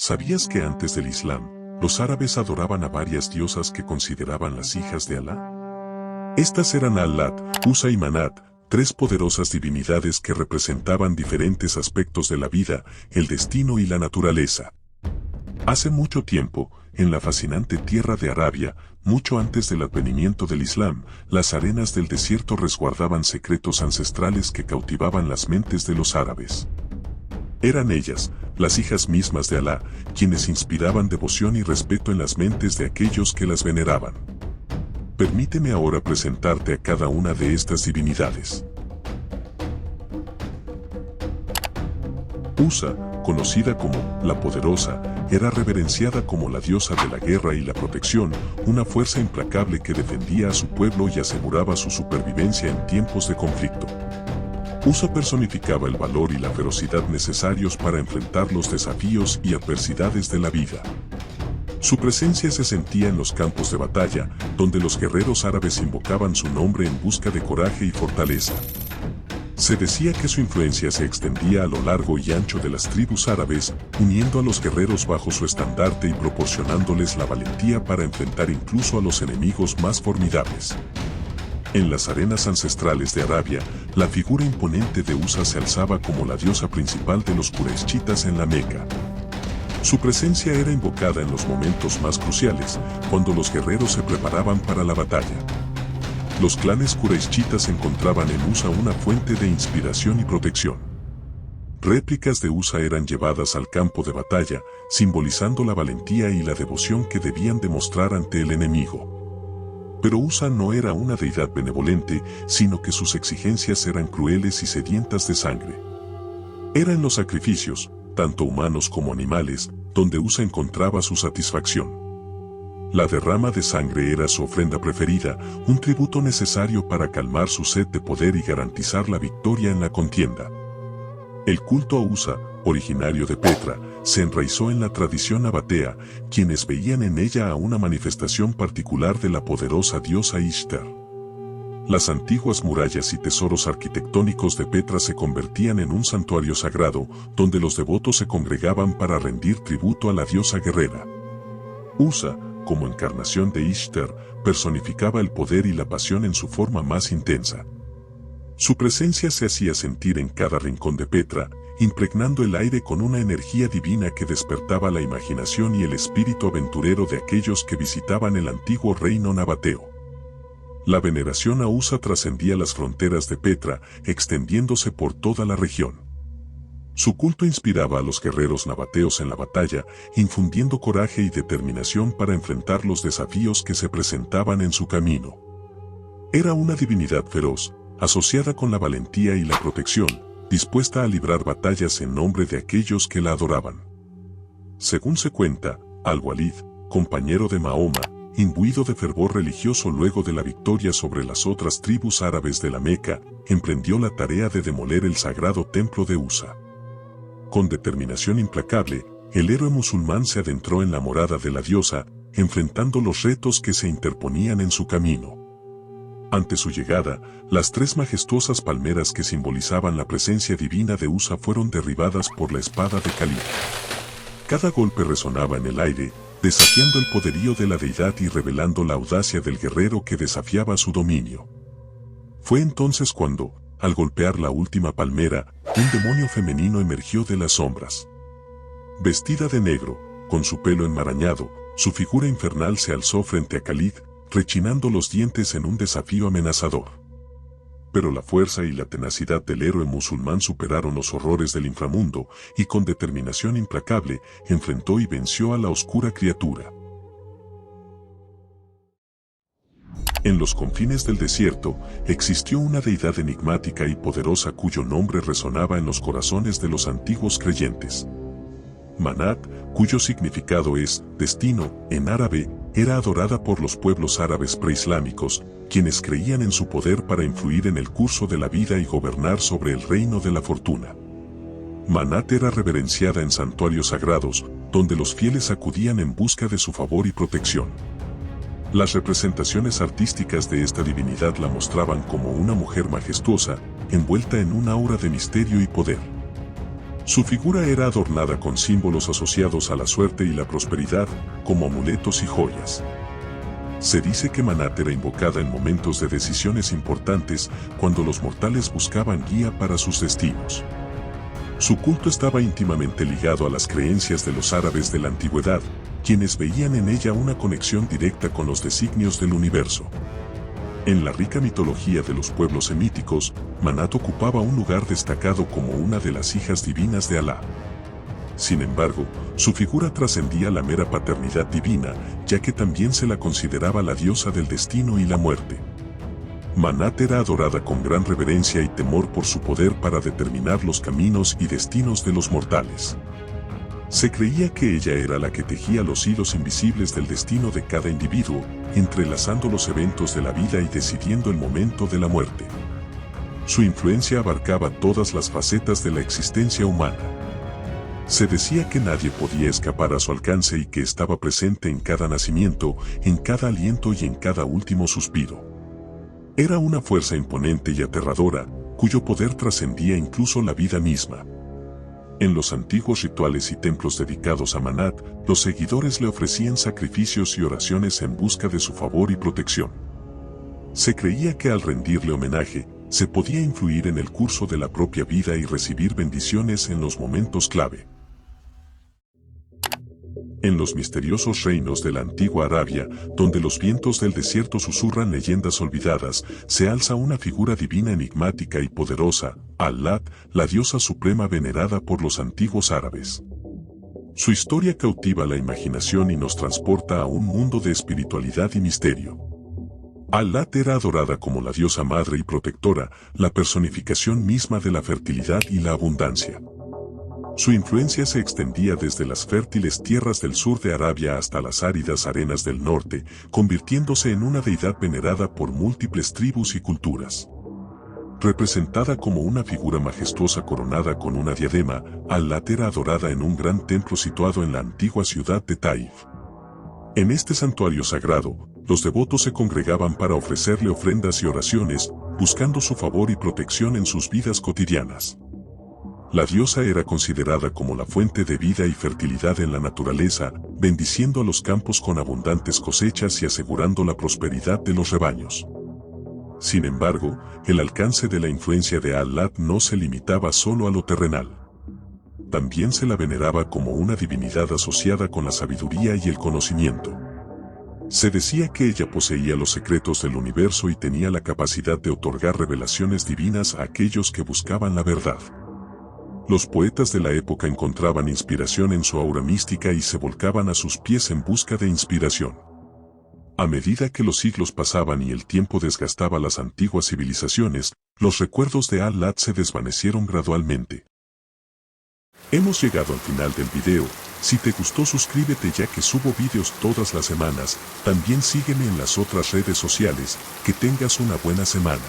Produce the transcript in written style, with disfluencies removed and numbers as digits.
¿Sabías que antes del Islam, los árabes adoraban a varias diosas que consideraban las hijas de Alá? Estas eran Al-Lat, Usa y Manat, tres poderosas divinidades que representaban diferentes aspectos de la vida, el destino y la naturaleza. Hace mucho tiempo, en la fascinante tierra de Arabia, mucho antes del advenimiento del Islam, las arenas del desierto resguardaban secretos ancestrales que cautivaban las mentes de los árabes. Eran ellas, las hijas mismas de Alá, quienes inspiraban devoción y respeto en las mentes de aquellos que las veneraban. Permíteme ahora presentarte a cada una de estas divinidades. Usa, conocida como la Poderosa, era reverenciada como la diosa de la guerra y la protección, una fuerza implacable que defendía a su pueblo y aseguraba su supervivencia en tiempos de conflicto. Usa personificaba el valor y la ferocidad necesarios para enfrentar los desafíos y adversidades de la vida. Su presencia se sentía en los campos de batalla, donde los guerreros árabes invocaban su nombre en busca de coraje y fortaleza. Se decía que su influencia se extendía a lo largo y ancho de las tribus árabes, uniendo a los guerreros bajo su estandarte y proporcionándoles la valentía para enfrentar incluso a los enemigos más formidables. En las arenas ancestrales de Arabia, la figura imponente de Usa se alzaba como la diosa principal de los Quraishitas en la Meca. Su presencia era invocada en los momentos más cruciales, cuando los guerreros se preparaban para la batalla. Los clanes Quraishitas encontraban en Usa una fuente de inspiración y protección. Réplicas de Usa eran llevadas al campo de batalla, simbolizando la valentía y la devoción que debían demostrar ante el enemigo. Pero Usa no era una deidad benevolente, sino que sus exigencias eran crueles y sedientas de sangre. Era en los sacrificios, tanto humanos como animales, donde Usa encontraba su satisfacción. La derrama de sangre era su ofrenda preferida, un tributo necesario para calmar su sed de poder y garantizar la victoria en la contienda. El culto a Usa, originario de Petra, se enraizó en la tradición nabatea, quienes veían en ella a una manifestación particular de la poderosa diosa Ishtar. Las antiguas murallas y tesoros arquitectónicos de Petra se convertían en un santuario sagrado, donde los devotos se congregaban para rendir tributo a la diosa guerrera. Usa, como encarnación de Ishtar, personificaba el poder y la pasión en su forma más intensa. Su presencia se hacía sentir en cada rincón de Petra, impregnando el aire con una energía divina que despertaba la imaginación y el espíritu aventurero de aquellos que visitaban el antiguo reino nabateo. La veneración a Usa trascendía las fronteras de Petra, extendiéndose por toda la región. Su culto inspiraba a los guerreros nabateos en la batalla, infundiendo coraje y determinación para enfrentar los desafíos que se presentaban en su camino. Era una divinidad feroz, asociada con la valentía y la protección, dispuesta a librar batallas en nombre de aquellos que la adoraban. Según se cuenta, Al-Walid, compañero de Mahoma, imbuido de fervor religioso luego de la victoria sobre las otras tribus árabes de la Meca, emprendió la tarea de demoler el sagrado templo de Usa. Con determinación implacable, el héroe musulmán se adentró en la morada de la diosa, enfrentando los retos que se interponían en su camino. Ante su llegada, las tres majestuosas palmeras que simbolizaban la presencia divina de Usa fueron derribadas por la espada de Khalid. Cada golpe resonaba en el aire, desafiando el poderío de la deidad y revelando la audacia del guerrero que desafiaba su dominio. Fue entonces cuando, al golpear la última palmera, un demonio femenino emergió de las sombras. Vestida de negro, con su pelo enmarañado, su figura infernal se alzó frente a Khalid, rechinando los dientes en un desafío amenazador. Pero la fuerza y la tenacidad del héroe musulmán superaron los horrores del inframundo, y con determinación implacable, enfrentó y venció a la oscura criatura. En los confines del desierto, existió una deidad enigmática y poderosa cuyo nombre resonaba en los corazones de los antiguos creyentes. Manat, cuyo significado es destino en árabe, era adorada por los pueblos árabes preislámicos, quienes creían en su poder para influir en el curso de la vida y gobernar sobre el reino de la fortuna. Manat era reverenciada en santuarios sagrados, donde los fieles acudían en busca de su favor y protección. Las representaciones artísticas de esta divinidad la mostraban como una mujer majestuosa, envuelta en un aura de misterio y poder. Su figura era adornada con símbolos asociados a la suerte y la prosperidad, como amuletos y joyas. Se dice que Manat era invocada en momentos de decisiones importantes cuando los mortales buscaban guía para sus destinos. Su culto estaba íntimamente ligado a las creencias de los árabes de la antigüedad, quienes veían en ella una conexión directa con los designios del universo. En la rica mitología de los pueblos semíticos, Manat ocupaba un lugar destacado como una de las hijas divinas de Alá. Sin embargo, su figura trascendía la mera paternidad divina, ya que también se la consideraba la diosa del destino y la muerte. Manat era adorada con gran reverencia y temor por su poder para determinar los caminos y destinos de los mortales. Se creía que ella era la que tejía los hilos invisibles del destino de cada individuo, entrelazando los eventos de la vida y decidiendo el momento de la muerte. Su influencia abarcaba todas las facetas de la existencia humana. Se decía que nadie podía escapar a su alcance y que estaba presente en cada nacimiento, en cada aliento y en cada último suspiro. Era una fuerza imponente y aterradora, cuyo poder trascendía incluso la vida misma. En los antiguos rituales y templos dedicados a Manat, los seguidores le ofrecían sacrificios y oraciones en busca de su favor y protección. Se creía que al rendirle homenaje, se podía influir en el curso de la propia vida y recibir bendiciones en los momentos clave. En los misteriosos reinos de la antigua Arabia, donde los vientos del desierto susurran leyendas olvidadas, se alza una figura divina enigmática y poderosa, Al-Lat, la diosa suprema venerada por los antiguos árabes. Su historia cautiva la imaginación y nos transporta a un mundo de espiritualidad y misterio. Al-Lat era adorada como la diosa madre y protectora, la personificación misma de la fertilidad y la abundancia. Su influencia se extendía desde las fértiles tierras del sur de Arabia hasta las áridas arenas del norte, convirtiéndose en una deidad venerada por múltiples tribus y culturas. Representada como una figura majestuosa coronada con una diadema, Al-Lat era adorada en un gran templo situado en la antigua ciudad de Taif. En este santuario sagrado, los devotos se congregaban para ofrecerle ofrendas y oraciones, buscando su favor y protección en sus vidas cotidianas. La diosa era considerada como la fuente de vida y fertilidad en la naturaleza, bendiciendo a los campos con abundantes cosechas y asegurando la prosperidad de los rebaños. Sin embargo, el alcance de la influencia de Al-Lat no se limitaba solo a lo terrenal. También se la veneraba como una divinidad asociada con la sabiduría y el conocimiento. Se decía que ella poseía los secretos del universo y tenía la capacidad de otorgar revelaciones divinas a aquellos que buscaban la verdad. Los poetas de la época encontraban inspiración en su aura mística y se volcaban a sus pies en busca de inspiración. A medida que los siglos pasaban y el tiempo desgastaba las antiguas civilizaciones, los recuerdos de Al-Lat se desvanecieron gradualmente. Hemos llegado al final del video. Si te gustó, suscríbete ya que subo videos todas las semanas. También sígueme en las otras redes sociales. Que tengas una buena semana.